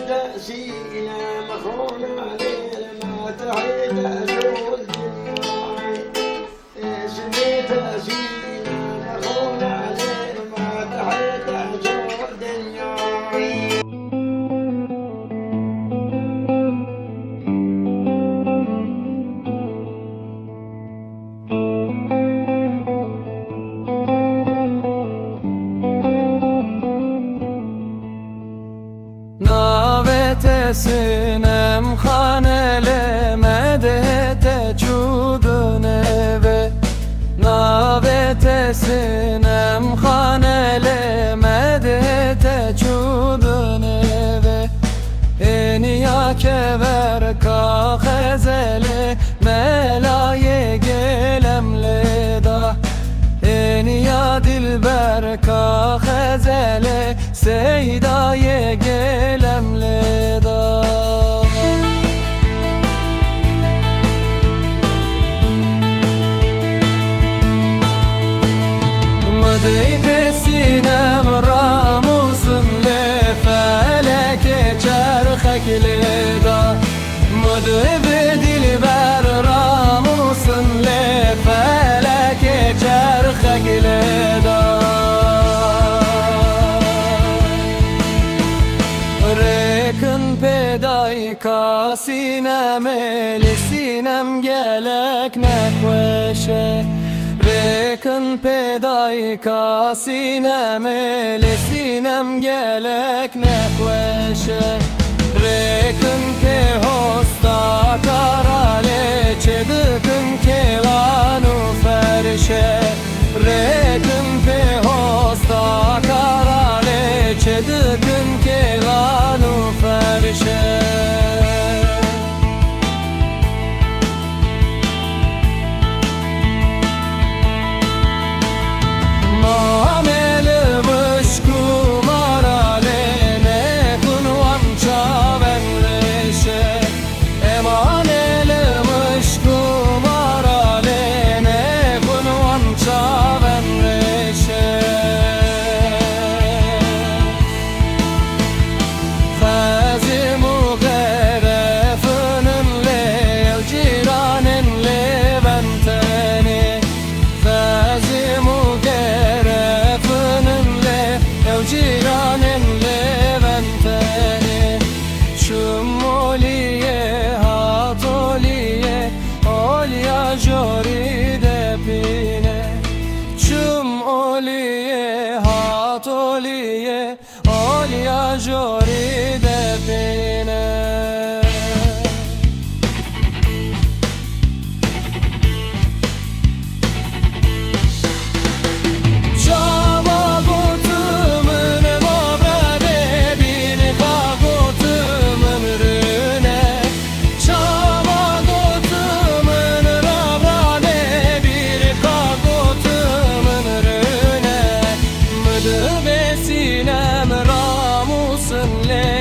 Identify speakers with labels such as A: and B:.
A: تأسينا مخونا ليل ما تحيد أشوف اسمي تأسينا مخونا ليل ما تحيد أشوف دنياي
B: Sinem khanele medete çudune ve navete sinem khanele medete çudune ve eniya kever ka khazele melaye gelemle da eniya dilber ka khazele seydaye gelemle da Mıdıybe sinem ramusun le feleke çerxek le da Mıdıybe dilber ramusun le feleke çerxek le da Rekın peday ka sinem eli sinem gelek nekveşe Rekın peday ka sinem eli sinem gelek nekveşe Rekın ke hosta karale çedıkın ke lanu ferşe Rekın pe hosta karale çedıkın ke lanu ferşe Jori de pine Çum oliye hat oliye Olya jori de pine Sinem ramusun le